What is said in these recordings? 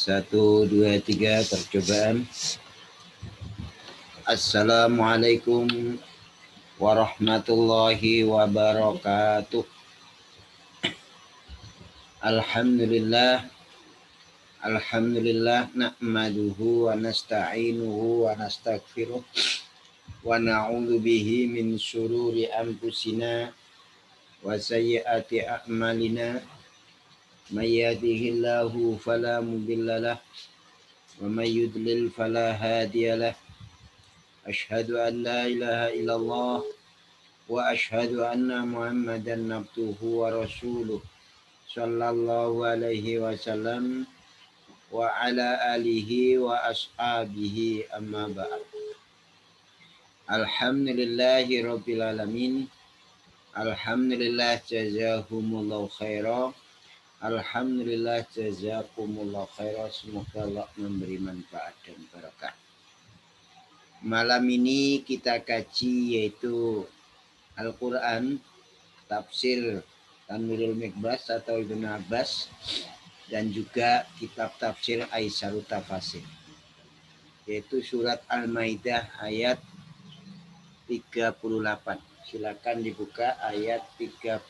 1, 2, 3 percobaan. Assalamualaikum warahmatullahi wabarakatuh. Alhamdulillah nahmaduhu wa nasta'inuhu wa nastaghfiruh wa na'udzu bihi min syururi anfusina wa sayyiati a'malina. May yahdihillahu fala mudhillalah wa may yudlil fala hadiyalah. Asyhadu an la ilaha illallah wa asyhadu anna Muhammadan abduhu wa rasuluh sallallahu alaihi wasallam wa ala alihi wa ashabihi amma ba'd. Alhamdulillahi rabbil alamin. Alhamdulillah jazakumullahu khairan. Alhamdulillah jazakumullahu khairan. Semoga Allah memberi manfaat dan barakah. Malam ini kita kaji yaitu Al-Quran, tafsir Tanwirul Mikbas atau Ibnu Abbas, dan juga kitab tafsir Aisyarut Tafasir, yaitu surat Al-Maidah ayat 38. Silakan dibuka ayat 38.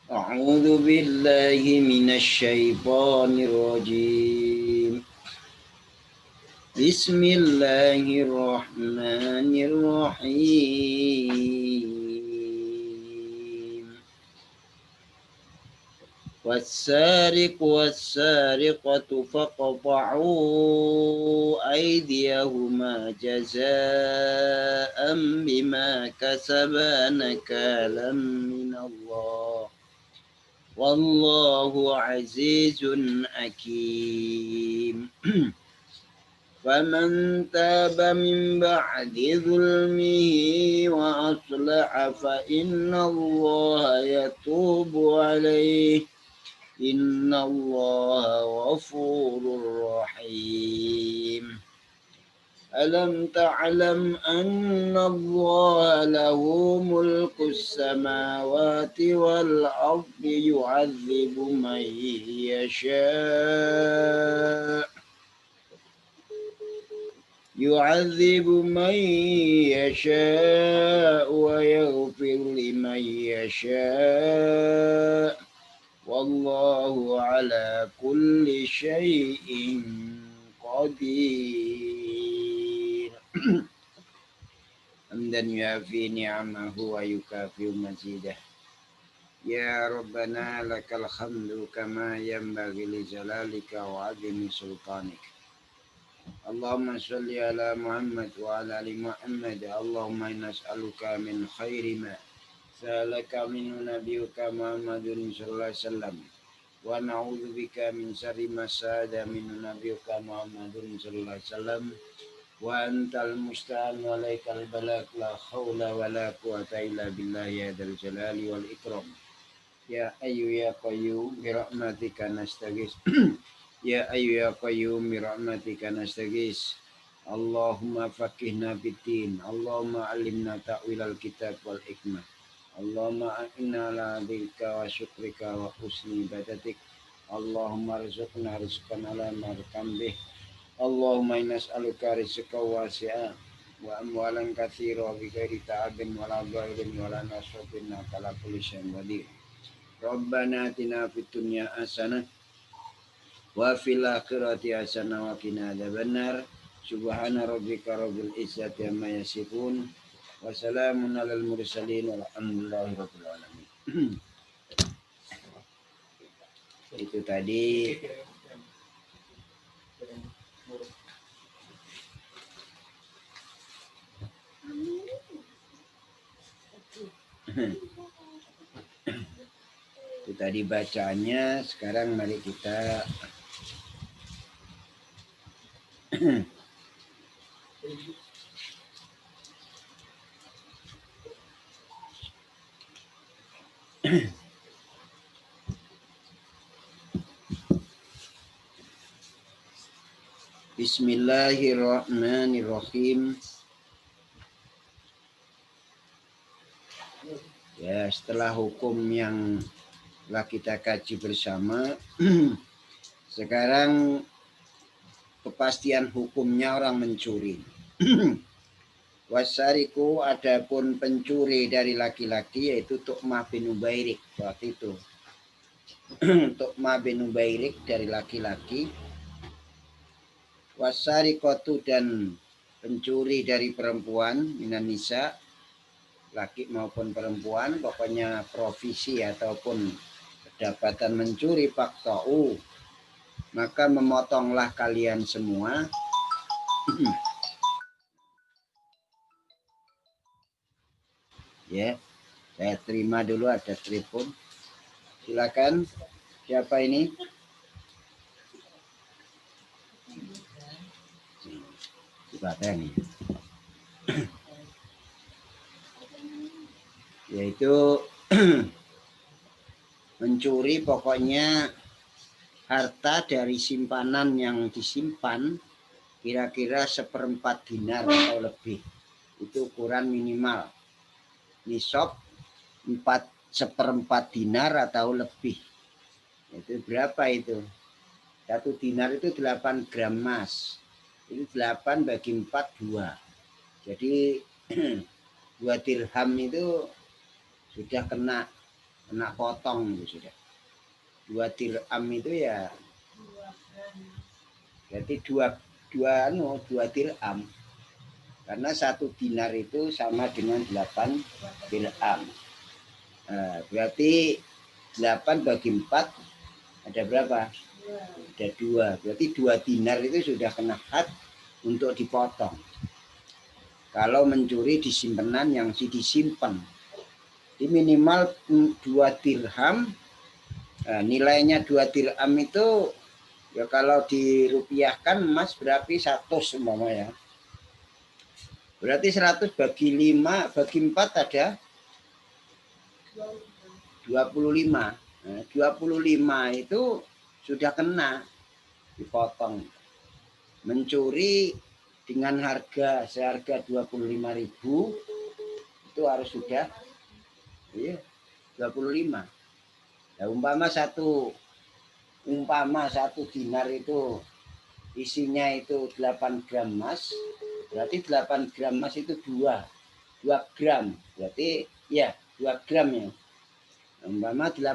A'udzu billahi minasy syaithanir rajim. Bismillahirrahmanirrahim. Was-sariqu was-sariqatu faqta'u aydiyahuma jazaa'an bima kasaba nakalan minallah. Wallahu azizun hakim. Faman taba min ba'di zulmihi wa aslaha fa innallaha yatubu alaihi. Innallaha ghafurur rahim. Alam ta'lam anna Allah lahu mulkus samawati wal ardi yu'adzibu man yasha' wa yaghfir liman yasha'. Wallahu ala kulli syai'in qadir. Hamdan yuafi ni'amahu wa yukafi mazidah. Ya Rabbana lakal hamdu kama yanbaghi li jalalika wa 'azimi sultanik. Allahumma shalli ala Muhammad wa ala ali Muhammad. Allahumma inna nas'aluka min khairi ma sa'alaka minhu nabiyyuka Muhammadun sallallahu alaihi wasallam wa na'udzu bika min syarri ma sa'ada minhu nabiyyuka Muhammadun sallallahu alaihi wasallam wa antal musta'an wa alaikal balagh. La haula wa la quwwata illa billah ya dzal jalali wal ikram. Ya ayyu ya qayyum bi rahmatika nastaghis. Ya ayyu ya qayyum bi rahmatika nastaghis. Allahumma faqihna fid-din. Allahumma 'allimna ta'wilal kitab wal hikmah. Allahumma a'inna ala dzikra wa syukrika wa husni ibadatik. Allahumma rizqna rizqan ala markam bih. Allahumma inna nas'aluka rizqan wasi'a wa amwalan katsira bi ghairi ta'abin wa la dhairin wa la nasabin ala kulli syai'in qadir. Rabbana atina fid dunya hasanah wa fil akhirati hasanah wa qina adzabannar. Subhana rabbika rabbil izzati amma yasifun wa salamun alal mursalin walhamdulillahi rabbil alamin. Itu tadi itu tadi bacaannya. Sekarang mari kita Bismillahirrahmanirrahim. Ya, setelah hukum yang Setelah kita kaji bersama, sekarang kepastian hukumnya orang mencuri. Wasariku, adapun pencuri dari laki-laki yaitu Tu'mah bin Ubairik waktu itu. Tu'mah bin Ubairik dari laki-laki. Wasarikotu, dan pencuri dari perempuan minan nisa, laki maupun perempuan, pokoknya profesi ataupun kedapatan mencuri, faktau, maka memotonglah kalian semua. Ya, saya terima dulu, ada telepon. Silakan. Siapa ini? Siapa ini? Yaitu mencuri pokoknya harta dari simpanan yang disimpan kira-kira 1/4 dinar atau lebih. Itu ukuran minimal. Nisab 1/4 dinar atau lebih. Itu berapa itu? 1 dinar itu 8 gram emas. Itu 8 bagi 4, 2. Jadi 2 dirham itu sudah kena potong itu sudah. 2 dirham itu ya berarti 2 dirham. Karena 1 dinar itu sama dengan 8 dirham. Berarti 8 bagi 4 ada berapa? Ada 2. Berarti 2 dinar itu sudah kena had untuk dipotong. Kalau mencuri di simpanan yang disimpan. Di minimal 2 dirham. Nilainya 2 dirham itu ya kalau dirupiahkan emas berarti 100 umpama ya. Berarti 100 bagi 5 bagi 4 ada 25. 25 itu sudah kena dipotong. Mencuri dengan harga seharga 25.000 itu harus sudah 25. Nah, umpama satu dinar itu isinya itu 8 gram emas, berarti 8 gram emas itu 2 gram, berarti ya 2 gram ya. Umpama 1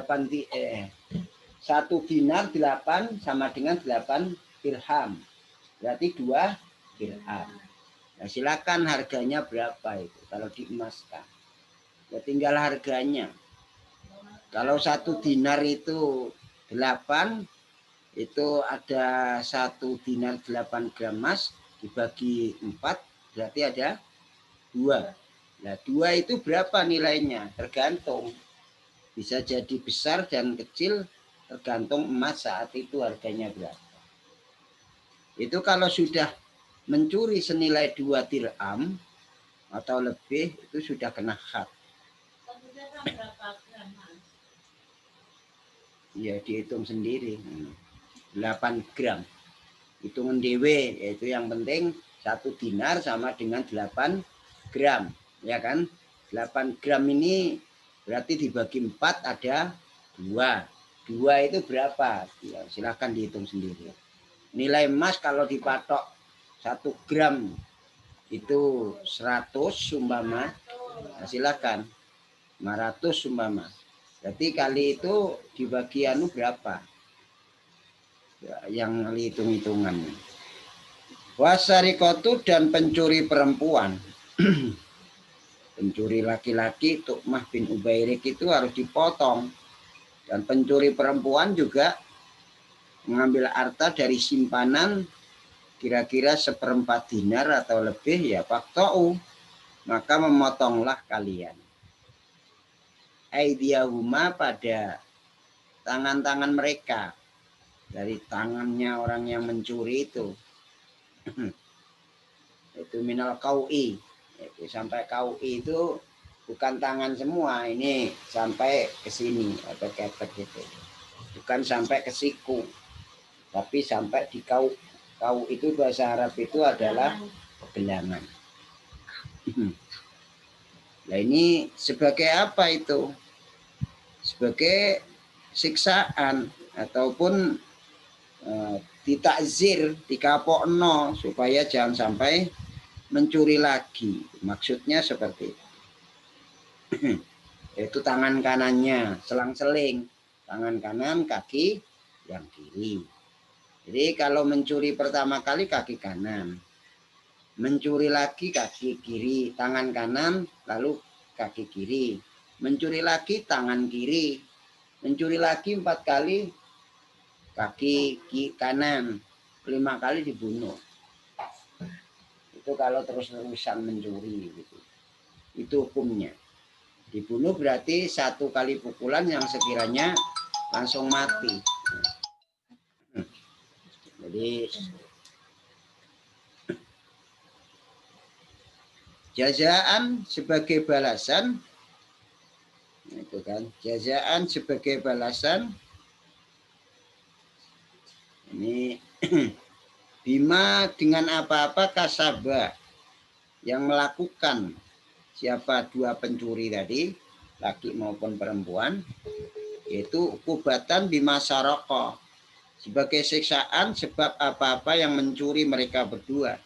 dinar 8 sama dengan 8 dirham, berarti 2 dirham. Nah, silakan harganya berapa itu kalau diemaskan. Ya tinggal harganya. Kalau 1 dinar itu 8, itu ada 1 dinar 8 gram emas dibagi 4, berarti ada 2. Nah, 2 itu berapa nilainya? Tergantung. Bisa jadi besar dan kecil, tergantung emas saat itu harganya berapa. Itu kalau sudah mencuri senilai 2 dirham atau lebih, itu sudah kena had. Ya dihitung sendiri. 8 gram. Hitungan dewe, yaitu yang penting 1 dinar sama dengan 8 gram. Ya kan? 8 gram ini berarti dibagi 4 ada 2. 2 itu berapa? Ya, silakan dihitung sendiri. Nilai emas kalau dipatok 1 gram itu 100 umpama. Nah, silakan 500 umpama. Berarti kali itu dibagi berapa? Ya, yang hitung-hitungan. Wasarikotu, dan pencuri perempuan. Pencuri laki-laki Tu'mah bin Ubairik itu harus dipotong. Dan pencuri perempuan juga mengambil harta dari simpanan kira-kira 1/4 dinar atau lebih, ya faktau, maka memotonglah kalian. Aidiyahuma, pada tangan-tangan mereka, dari tangannya orang yang mencuri itu. Itu minal kaui, itu sampai kaui itu bukan tangan semua, ini sampai ke sini atau ketek itu, bukan sampai ke siku, tapi sampai di kau. Kau itu bahasa Arab itu adalah gelangan. Nah, ini sebagai apa itu? Sebagai siksaan ataupun ditakzir, dikapokno supaya jangan sampai mencuri lagi. Maksudnya seperti itu. Itu tangan kanannya selang-seling, tangan kanan, kaki yang kiri. Jadi kalau mencuri pertama kali kaki kanan, mencuri lagi kaki kiri, tangan kanan, lalu kaki kiri, mencuri lagi tangan kiri, mencuri lagi 4 kali kaki kanan, 5 kali dibunuh. Itu kalau terus-terusan mencuri gitu. Itu hukumnya. Dibunuh berarti 1 kali pukulan yang sekiranya langsung mati. Jadi jazaan sebagai balasan, itu kan, jazaan sebagai balasan ini bima dengan apa-apa kasaba yang melakukan siapa 2 pencuri tadi, laki maupun perempuan, yaitu kubatan bima saroko, sebagai siksaan sebab apa-apa yang mencuri mereka berdua.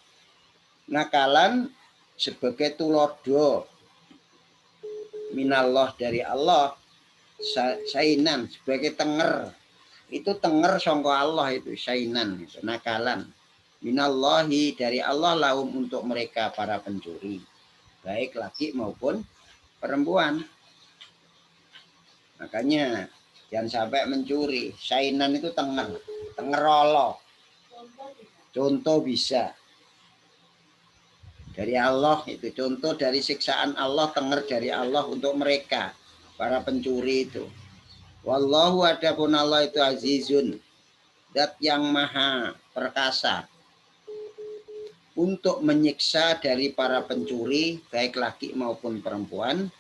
Nakalan sebagai tulodo minallah dari Allah, sainan sebagai tenger, itu tenger sangka Allah, itu sainan, itu nakalan minallahi dari Allah lahum untuk mereka para pencuri, baik laki maupun perempuan. Makanya jangan sampai mencuri. Sainan itu tenger, tengerolo. Contoh bisa dari Allah, itu contoh dari siksaan Allah, tenger dari Allah untuk mereka para pencuri itu. Wallahu adapun Allah itu azizun, zat yang maha perkasa untuk menyiksa dari para pencuri baik laki maupun perempuan.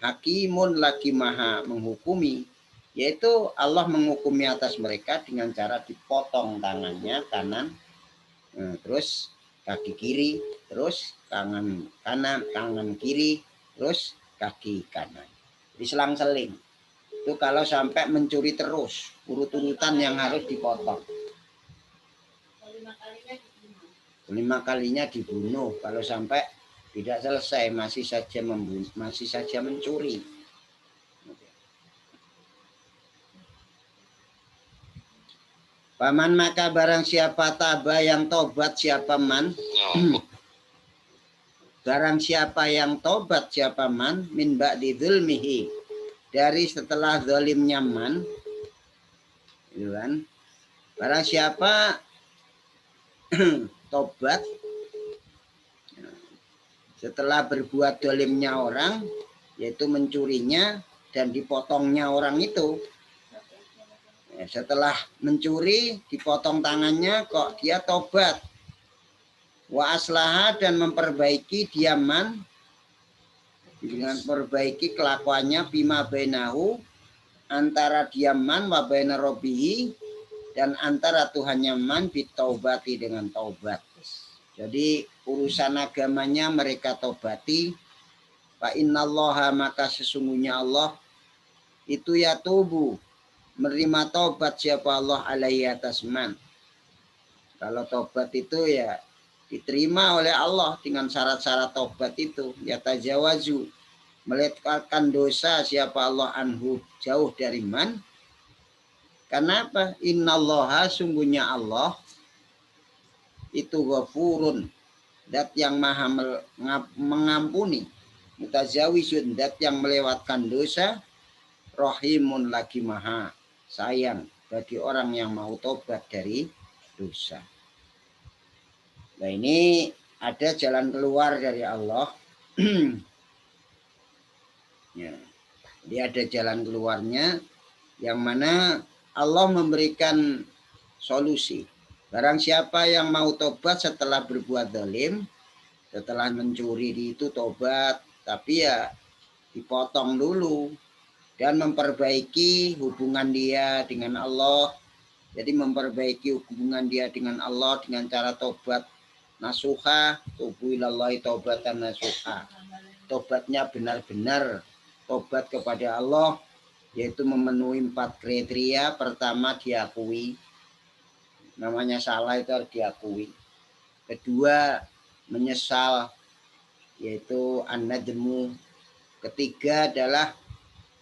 Hakimun lagi maha menghukumi, yaitu Allah menghukumi atas mereka dengan cara dipotong tangannya kanan, terus kaki kiri, terus tangan kanan, tangan kiri, terus kaki kanan. Diselang-seling. Itu kalau sampai mencuri terus, urut-urutan yang harus dipotong. 5 kalinya dibunuh kalau sampai tidak selesai, masih saja membunuh, masih saja mencuri. Paman maka barang siapa taba yang tobat siapa man, barang siapa yang tobat siapa man, min ba'di dzulmihi, dari setelah zalimnya man, gitu kan? Barang siapa tobat setelah berbuat zalimnya orang, yaitu mencurinya dan dipotongnya orang itu. Setelah mencuri dipotong tangannya, kok dia tobat, wa aslaha dan memperbaiki diaman, dengan memperbaiki kelakuannya, bima bainahu antara diaman wa baina rabbihi dan antara Tuhannya man, bitaubati dengan taubat. Jadi urusan agamanya mereka taubati. Fa innallaha maka sesungguhnya Allah itu ya tubuh menerima taubat siapa Allah alaihi atas man. Kalau taubat itu ya diterima oleh Allah dengan syarat-syarat taubat itu. Ya tajawazu, meletakkan dosa siapa Allah anhu, jauh dari man. Kenapa? Innallaha sungguhnya Allah itu ghafurun, dat yang maha mengampuni, mutazawizun, dat yang melewatkan dosa, rahimun lagi maha sayang bagi orang yang mau tobat dari dosa. Nah ini ada jalan keluar dari Allah. Ya, jadi ada jalan keluarnya yang mana Allah memberikan solusi. Barang siapa yang mau tobat setelah berbuat zalim, setelah mencuri itu tobat, tapi ya dipotong dulu dan memperbaiki hubungan dia dengan Allah. Jadi memperbaiki hubungan dia dengan Allah dengan cara tobat nasuha, tubu ilallahi taubatan nasuha. Tobatnya benar-benar tobat kepada Allah yaitu memenuhi 4 kriteria. Pertama, diakui, namanya salah itu harus diakui. Kedua, menyesal, yaitu an-nadmu. Ketiga adalah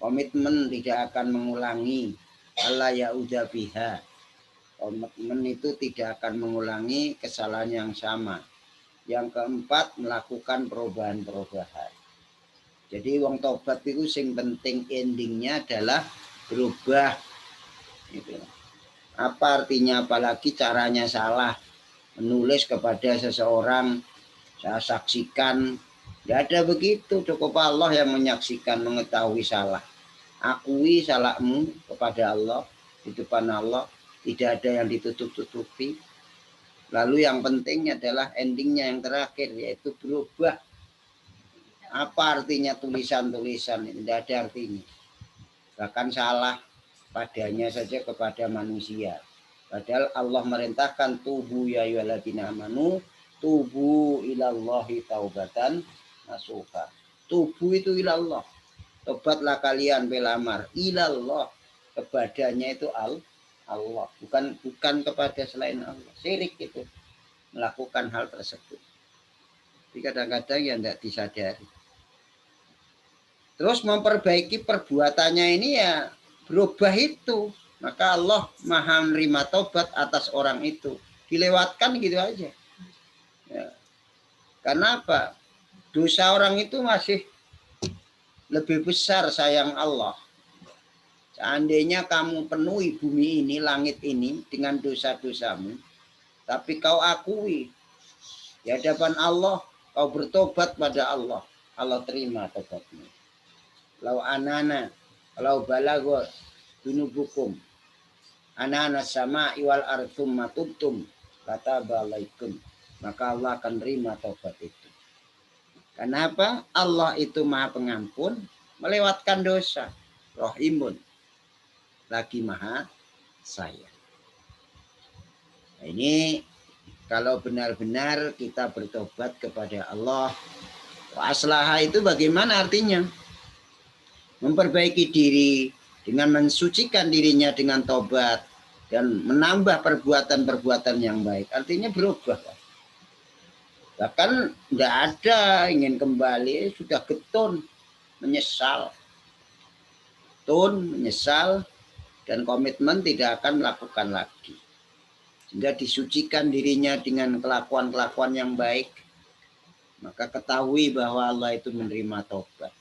komitmen tidak akan mengulangi, alla ya'udha biha. Komitmen itu tidak akan mengulangi kesalahan yang sama. Yang keempat, melakukan perubahan-perubahan. Jadi wong tobat itu sing penting endingnya adalah berubah. Gitu. Apa artinya, apalagi caranya salah. Menulis kepada seseorang, saya saksikan, tidak ada begitu. Cukup Allah yang menyaksikan, mengetahui salah. Akui salahmu kepada Allah, di depan Allah. Tidak ada yang ditutup-tutupi. Lalu yang penting adalah endingnya yang terakhir, yaitu berubah. Apa artinya tulisan-tulisan? Tidak ada artinya. Bahkan salah padanya saja kepada manusia. Padahal Allah merintahkan tubu ya ayyuhalladzina amanu tubu ilallahi taubatan nasuha. Tubu itu ilallah. Tobatlah kalian belamar ilallah, kepadanya itu Allah, bukan kepada selain Allah. Syirik itu melakukan hal tersebut. Jadi kadang-kadang ya tidak disadari. Terus memperbaiki perbuatannya ini ya berubah itu. Maka Allah maha menerima tobat atas orang itu. Dilewatkan gitu aja. Ya. Karena apa? Dosa orang itu masih lebih besar sayang Allah. Seandainya kamu penuhi bumi ini, langit ini dengan dosa-dosamu, tapi kau akui di hadapan Allah, kau bertobat pada Allah, Allah terima tobatmu. Lau anana, lau balagot, dunubukum, anana sama iwal artum matubtum, kata balaikum. Maka Allah akan terima tobat itu. Kenapa? Allah itu maha pengampun, melewatkan dosa. Rohimun, lagi maha sayang. Nah, ini kalau benar-benar kita bertobat kepada Allah. Aslaha itu bagaimana artinya? Memperbaiki diri dengan mensucikan dirinya dengan tobat dan menambah perbuatan-perbuatan yang baik. Artinya berubah. Bahkan tidak ada ingin kembali, sudah getun, menyesal. Menyesal dan komitmen tidak akan melakukan lagi. Sehingga disucikan dirinya dengan kelakuan-kelakuan yang baik. Maka ketahui bahwa Allah itu menerima tobat.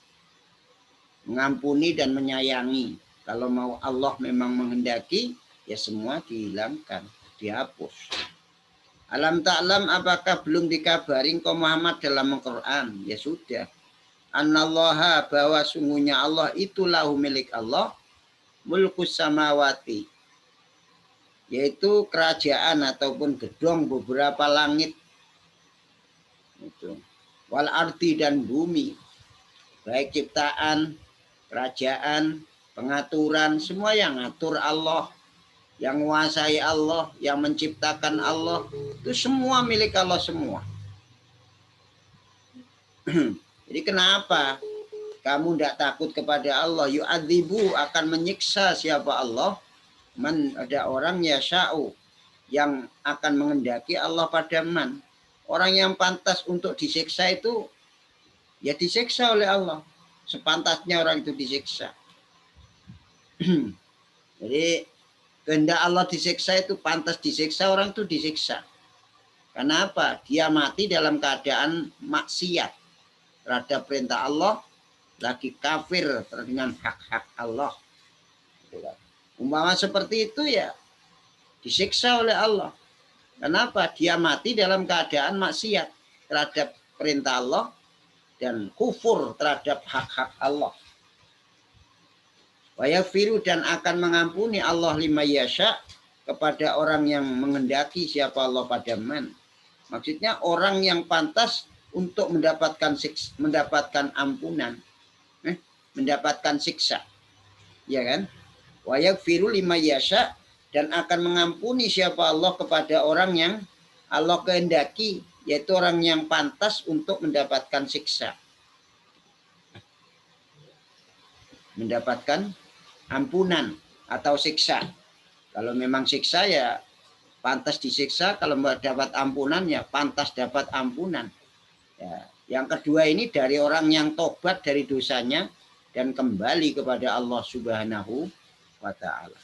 Mengampuni dan menyayangi. Kalau mau Allah memang menghendaki, ya semua dihilangkan, dihapus. Alam ta'lam, apakah belum dikabarin kau Muhammad dalam Al-Quran? Ya sudah. Anallaha, bahwa sungguhnya Allah itu lahu milik Allah, mulkus samawati, yaitu kerajaan ataupun gedung beberapa langit. Itu. Wal ardi, dan bumi. Baik ciptaan, kerajaan, pengaturan, semua yang ngatur Allah, yang menguasai Allah, yang menciptakan Allah, itu semua milik Allah semua. Jadi kenapa kamu tidak takut kepada Allah? Yu'adzibu, akan menyiksa siapa Allah? Man, ada orang yasha'u, yang akan menghendaki Allah pada man. Orang yang pantas untuk disiksa itu ya disiksa oleh Allah. Sepantasnya orang itu disiksa. Jadi kehendak Allah disiksa itu pantas disiksa, orang itu disiksa. Kenapa? Dia mati dalam keadaan maksiat terhadap perintah Allah, lagi kafir dengan hak-hak Allah. Umpama seperti itu ya disiksa oleh Allah. Kenapa? Dia mati dalam keadaan maksiat terhadap perintah Allah dan kufur terhadap hak-hak Allah. Wa yaghfiru, dan akan mengampuni Allah lima yasha, kepada orang yang menghendaki siapa Allah pada man. Maksudnya orang yang pantas untuk mendapatkan ampunan, mendapatkan siksa. Ya kan? Wa yaghfiru lima yasha, dan akan mengampuni siapa Allah kepada orang yang Allah kehendaki, yaitu orang yang pantas untuk mendapatkan siksa. Mendapatkan ampunan atau siksa. Kalau memang siksa ya pantas disiksa, kalau dapat ampunan ya pantas dapat ampunan. Ya. Yang kedua ini dari orang yang tobat dari dosanya dan kembali kepada Allah Subhanahu wa Ta'ala.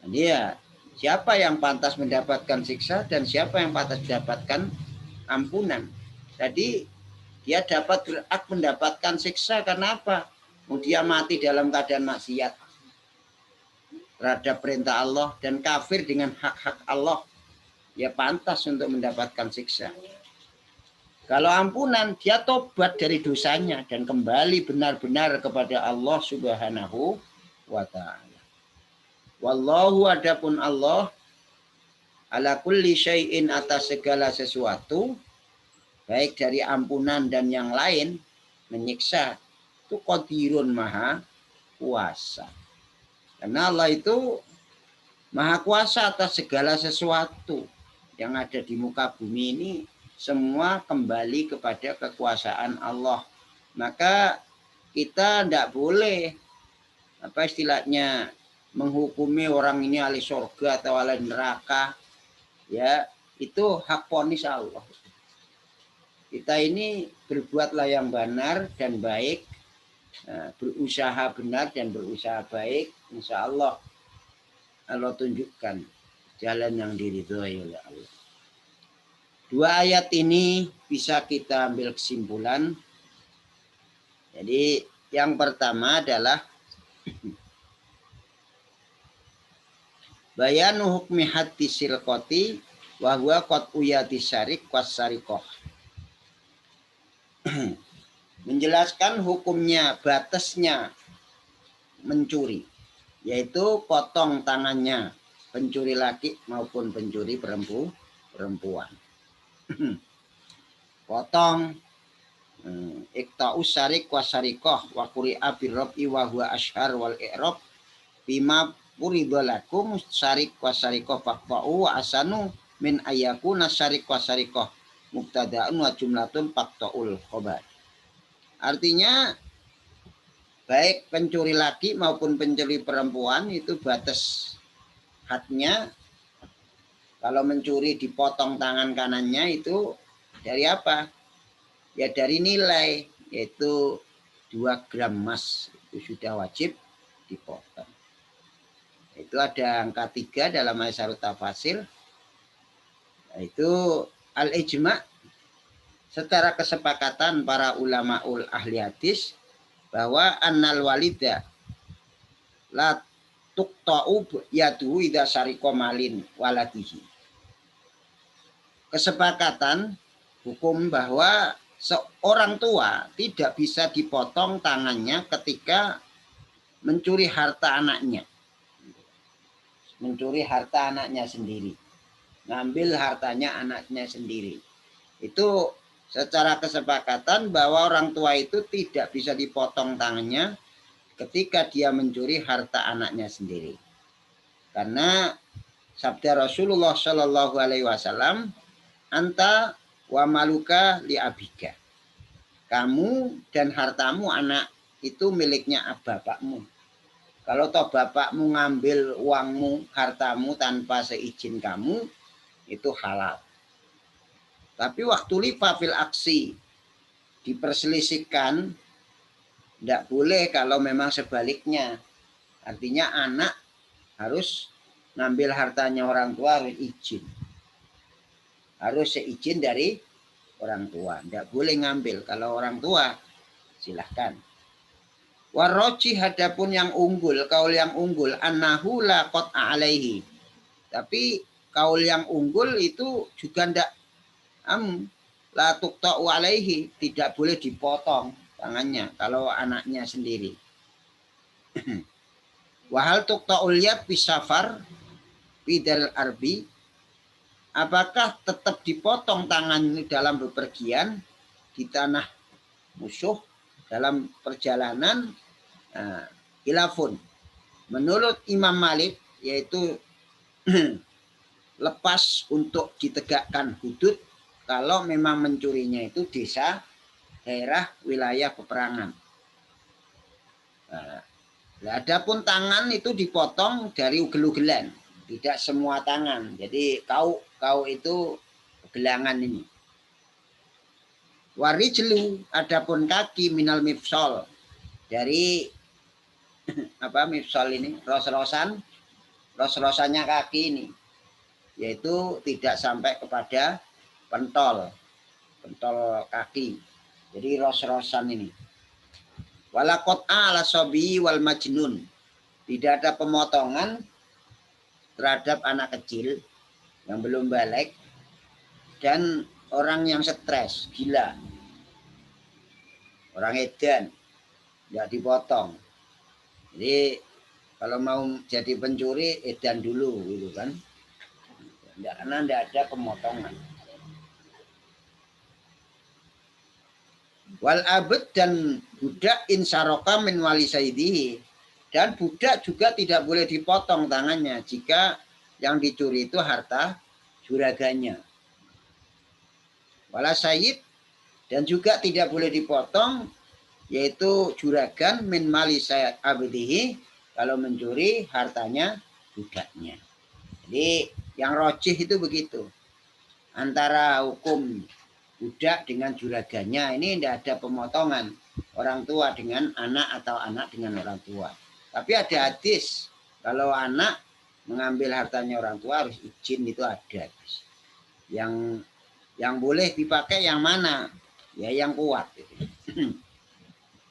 Jadi ya, siapa yang pantas mendapatkan siksa dan siapa yang pantas mendapatkan ampunan. Jadi dia dapat berhak mendapatkan siksa karena apa? Dia mati dalam keadaan maksiat terhadap perintah Allah dan kafir dengan hak-hak Allah. Dia pantas untuk mendapatkan siksa. Kalau ampunan, dia tobat dari dosanya dan kembali benar-benar kepada Allah Subhanahu wa Ta'ala. Wallahu adapun Allah ala kulli syai'in atas segala sesuatu, baik dari ampunan dan yang lain, menyiksa, itu qadirun maha kuasa. Karena Allah itu maha kuasa atas segala sesuatu yang ada di muka bumi ini, semua kembali kepada kekuasaan Allah. Maka kita tidak boleh apa istilahnya menghukumi orang ini ahli surga atau ahli neraka. Ya, itu hak vonis Allah. Kita ini berbuatlah yang benar dan baik, berusaha benar dan berusaha baik, insya Allah Allah tunjukkan jalan yang diridhoi oleh Allah. Dua ayat ini bisa kita ambil kesimpulan. Jadi yang pertama adalah bayanu hukmi hati silkoti wa huwa qat'u yadi syarik was syarikoh. Menjelaskan hukumnya, batasnya mencuri, yaitu potong tangannya pencuri laki maupun pencuri perempuan. Potong ikta'us syarik wa syarikoh wa quri'a birrab'i wa huwa ashhar wal i'rab bima uridolakum syarik wa syarikoh faqta'u wa asanu min ayakuna syarik wa syarikoh mubtada'un wa jumlatun faqta'ul khobar. Artinya baik pencuri laki maupun pencuri perempuan itu batas hadnya. Kalau mencuri dipotong tangan kanannya itu dari apa? Ya dari nilai, yaitu 2 gram emas itu sudah wajib dipotong. Itu ada angka 3 dalam Aisyarut Tafasir. Itu al-ijma' secara kesepakatan para ulamaul ahli hadis bahwa annal walida la tuqta'u yadu idza syariqa malin waladihi. Kesepakatan hukum bahwa seorang tua tidak bisa dipotong tangannya ketika mencuri harta anaknya. Mencuri harta anaknya sendiri. Ngambil hartanya anaknya sendiri. Itu secara kesepakatan bahwa orang tua itu tidak bisa dipotong tangannya ketika dia mencuri harta anaknya sendiri. Karena sabda Rasulullah Shallallahu Alaihi Wasallam, anta wa maluka li abika. Kamu dan hartamu anak itu miliknya bapakmu. Kalau toh bapakmu ngambil uangmu, hartamu tanpa seizin kamu, itu halal. Tapi waktu lifa fil aksi diperselisihkan, tidak boleh kalau memang sebaliknya. Artinya anak harus ngambil hartanya orang tua harus izin. Harus seizin dari orang tua. Tidak boleh ngambil. Kalau orang tua silahkan. Waroji hadapun yang unggul, kaul yang unggul, annahu la qat'a alaihi. Tapi kaul yang unggul itu juga tidak la tuqta'u alaihi, tidak boleh dipotong tangannya kalau anaknya sendiri. Wahal tuqta'ul yad bisafar bidal arbi, apakah tetap dipotong tangan dalam bepergian di tanah musuh dalam perjalanan? Khilafun. Menurut Imam Malik, yaitu lepas untuk ditegakkan hudud kalau memang mencurinya itu desa, daerah, wilayah peperangan. Nah, adapun tangan itu dipotong dari ugel-ugelan, tidak semua tangan. Jadi kau itu gelangan ini. Warijlu, adapun kaki minal mifsol, dari apa mifsol ini, ros-rosannya kaki ini, yaitu tidak sampai kepada pentol kaki. Jadi ros-rosan ini. Walakot ala sobi wal majnun, tidak ada pemotongan terhadap anak kecil yang belum balik dan orang yang stres, gila, orang edan, tidak dipotong. Jadi kalau mau jadi pencuri edan dulu gitu kan, karena tidak ada pemotongan. Wal abd, dan budak insaroka min wali saidihi, dan budak juga tidak boleh dipotong tangannya jika yang dicuri itu harta juraganya. Wala sayyid, dan juga tidak boleh dipotong yaitu juragan min mali abdihi, kalau mencuri hartanya budaknya. Jadi yang rojih itu begitu, antara hukum budak dengan juragannya ini tidak ada pemotongan, orang tua dengan anak atau anak dengan orang tua. Tapi ada hadis kalau anak mengambil hartanya orang tua harus izin, itu ada. Yang boleh dipakai yang mana? Ya yang kuat.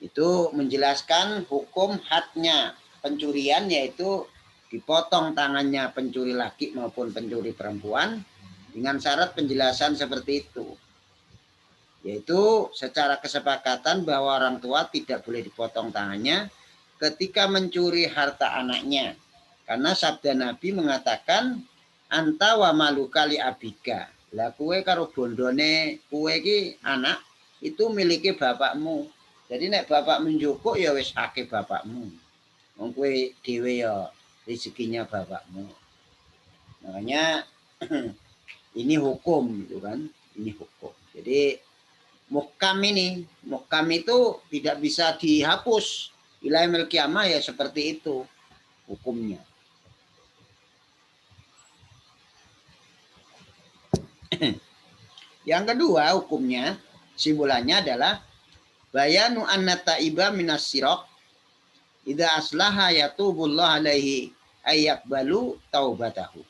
Itu menjelaskan hukum hadnya pencurian, yaitu dipotong tangannya pencuri laki maupun pencuri perempuan dengan syarat penjelasan seperti itu. Yaitu secara kesepakatan bahwa orang tua tidak boleh dipotong tangannya ketika mencuri harta anaknya. Karena sabda Nabi mengatakan, anta wa maluka li abika. Lah kue karo bondone kue ki anak itu miliki bapakmu. Jadi nek bapak menjukuk ya wis akeh bapakmu. Wong kue dhewe ya rezekinya bapakmu. Makanya ini hukum gitu kan. Ini hukum. Jadi muhkam itu tidak bisa dihapus. Ila yaumil qiyamah ya seperti itu hukumnya. Yang kedua hukumnya, simbolannya adalah bayanu anna ta'iba minas siraq idza aslaha yatubullah alaihi ayyaqbalu taubatahu.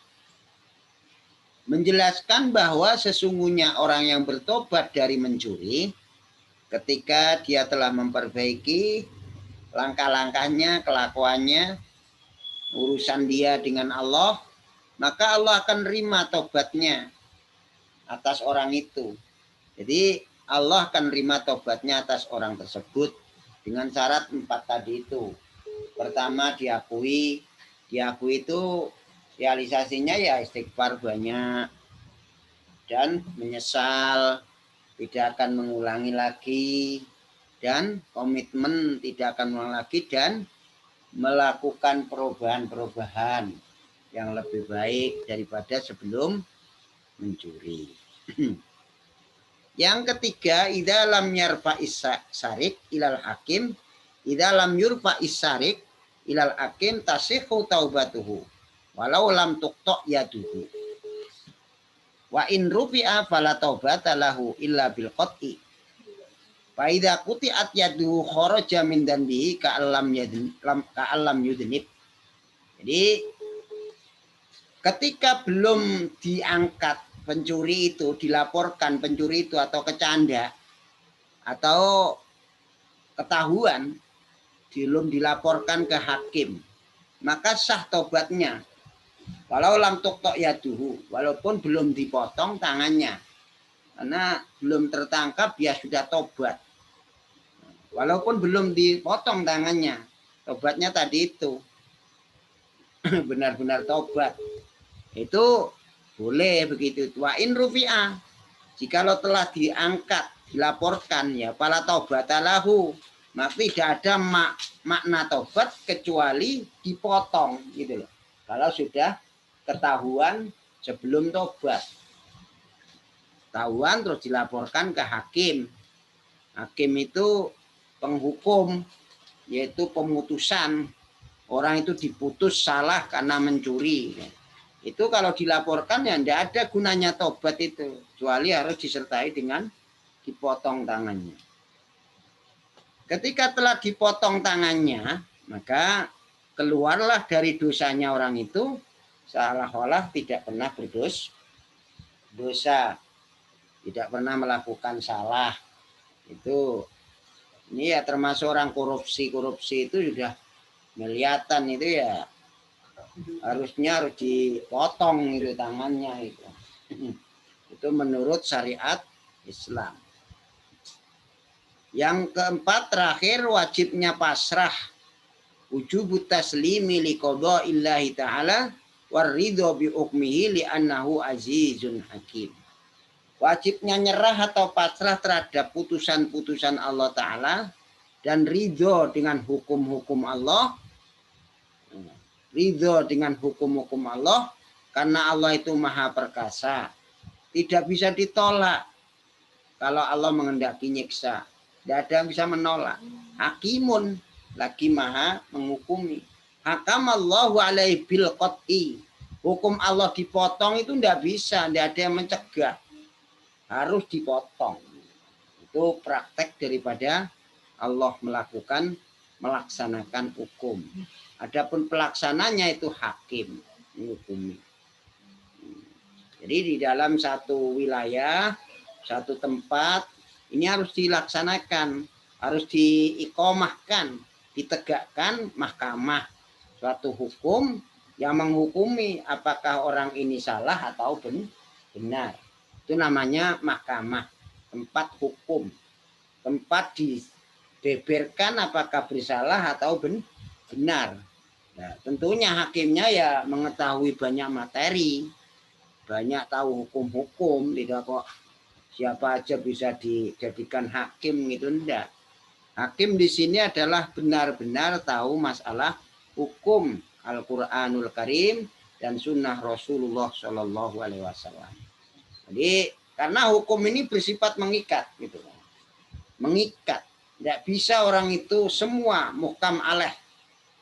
Menjelaskan bahwa sesungguhnya orang yang bertobat dari mencuri, ketika dia telah memperbaiki langkah-langkahnya, kelakuannya, urusan dia dengan Allah, maka Allah akan terima tobatnya atas orang itu. Jadi Allah akan terima tobatnya atas orang tersebut dengan syarat 4 tadi itu. Pertama diakui itu realisasinya ya istighfar banyak dan menyesal, tidak akan mengulangi lagi, dan komitmen tidak akan mengulangi lagi, dan melakukan perubahan-perubahan yang lebih baik daripada sebelum mencuri. Yang ketiga, idza lam yarfa isarik ilal hakim, idza lam yurfa isarik ilal hakim tasihhu taubatuhu walau lam tuqta yaduhu. Wa in rufi'a fala taubata lahu illa bil qat'i. Fa idza quti'at yaduhu kharaja min dambihi ka'allam yudnib. Jadi ketika belum diangkat pencuri itu, dilaporkan pencuri itu atau kecanda atau ketahuan, belum dilaporkan ke hakim, maka sah tobatnya. Walau lam tuqta yaduhu, walaupun belum dipotong tangannya, karena belum tertangkap dia sudah tobat. Walaupun belum dipotong tangannya, tobatnya tadi itu benar-benar tobat. Itu boleh begitu. Wa in rufi'ah, jikalau telah diangkat, dilaporkan, ya pala taubatalahu, maka tidak ada makna tobat kecuali dipotong gitu loh. Kalau sudah ketahuan sebelum tobat, ketahuan terus dilaporkan ke hakim. Hakim itu penghukum, yaitu pemutusan orang itu diputus salah karena mencuri. Itu kalau dilaporkan ya tidak ada gunanya tobat itu, kecuali harus disertai dengan dipotong tangannya. Ketika telah dipotong tangannya, maka keluarlah dari dosanya orang itu seolah-olah tidak pernah berdosa, tidak pernah melakukan salah. Itu ini ya termasuk orang korupsi itu sudah kelihatan itu ya harusnya harus dipotong itu tangannya itu. Itu menurut syariat Islam. Yang keempat terakhir wajibnya pasrah. Wujubut taslimi li qada'illahi ta'ala waridho bi hukmihi li annahu azizun hakim. Wajibnya nyerah atau pasrah terhadap putusan-putusan Allah Ta'ala dan ridho dengan hukum-hukum Allah. Ridho dengan hukum-hukum Allah karena Allah itu maha perkasa. Tidak bisa ditolak kalau Allah mengendaki nyiksa. Tidak ada yang bisa menolak. Hakimun lagi maha menghukumi. Hakamallahu alaihi bil qat'i. Hukum Allah dipotong itu tidak bisa, tidak ada yang mencegah. Harus dipotong. Itu praktek daripada Allah melaksanakan hukum. Adapun pelaksananya itu hakim menghukumi. Jadi di dalam satu wilayah, satu tempat ini harus dilaksanakan, harus diiqomahkan, ditegakkan mahkamah, suatu hukum yang menghukumi apakah orang ini salah atau benar. Itu namanya mahkamah, tempat hukum, tempat dibeberkan apakah bersalah atau benar. Nah, tentunya hakimnya ya mengetahui banyak materi, banyak tahu hukum-hukum, tidak kok siapa aja bisa dijadikan hakim gitu, enggak. Hakim di sini adalah benar-benar tahu masalah hukum Al-Qur'anul Karim dan sunnah Rasulullah Shallallahu Alaihi Wasallam. Jadi karena hukum ini bersifat mengikat gitu, mengikat. Tidak bisa orang itu semua muhkam alaih.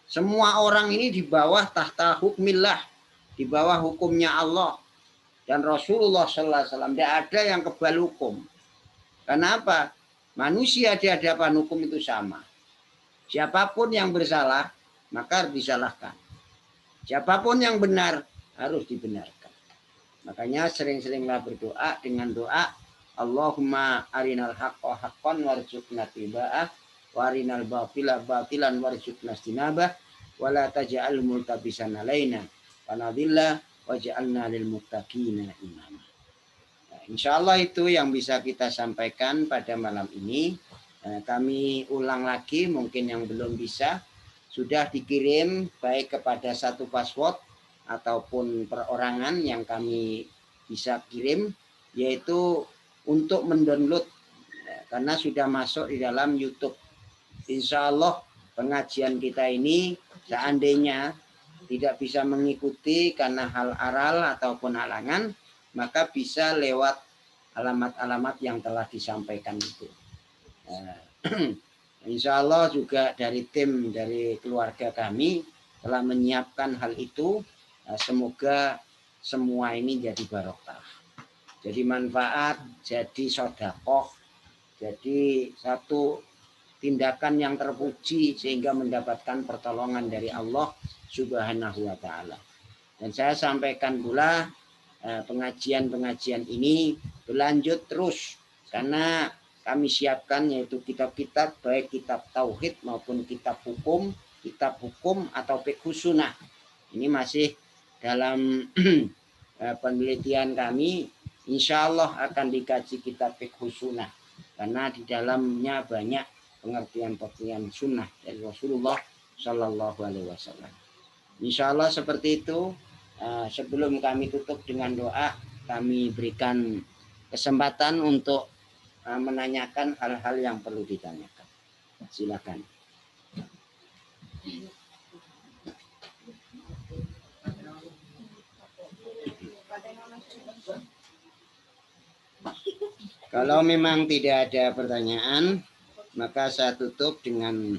Semua orang ini di bawah tahta hukmillah, di bawah hukumnya Allah dan Rasulullah Sallallahu Alaihi Wasallam. Tidak ada yang kebal hukum. Kenapa? Manusia di hadapan hukum itu sama. Siapapun yang bersalah maka harus disalahkan. Siapapun yang benar harus dibenarkan. Makanya sering-seringlah berdoa dengan doa Allahumma arinal haqqa haqqan warzuqna tiba'ah warinal batila batilan warzuqna istinabah wala taj'al multabisan alaina wanadillah waj'alna lil muttaqina imama. Nah, insyaallah itu yang bisa kita sampaikan pada malam ini. Kami ulang lagi, mungkin yang belum bisa sudah dikirim baik kepada satu password ataupun perorangan yang kami bisa kirim, yaitu untuk mendownload karena sudah masuk di dalam YouTube. Insya Allah pengajian kita ini seandainya tidak bisa mengikuti karena hal aral ataupun halangan, maka bisa lewat alamat-alamat yang telah disampaikan itu. Insya Allah juga dari tim dari keluarga kami telah menyiapkan hal itu. Semoga semua ini jadi barokah, jadi manfaat, jadi sedekah, jadi satu tindakan yang terpuji sehingga mendapatkan pertolongan dari Allah Subhanahu wa Ta'ala. Dan saya sampaikan pula pengajian-pengajian ini berlanjut terus karena kami siapkan yaitu kitab-kitab baik kitab tauhid maupun kitab hukum atau fiqh sunnah. Ini masih dalam penelitian kami, insya Allah akan dikaji kitab fiqh sunnah karena di dalamnya banyak pengertian-pengertian sunnah dari Rasulullah Shallallahu Alaihi Wasallam. Insya Allah seperti itu. Sebelum kami tutup dengan doa, kami berikan kesempatan untuk menanyakan hal-hal yang perlu ditanyakan. Silakan. Kalau memang tidak ada pertanyaan, maka saya tutup dengan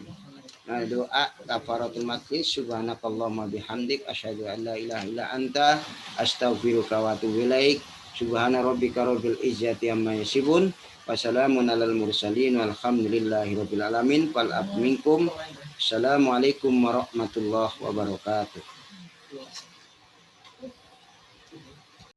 doa kafaratul majlis. Subhanakallahumma bihamdik asyhadu an la ilaha illa anta astaghfiruka wa atubu ilaik. Subhana rabbika rabbil izzati amma yasifun. Wassalamun alal mursalin walhamdulillahi rabbil alamin. Fal minkum. Assalamualaikum warahmatullahi wabarakatuh.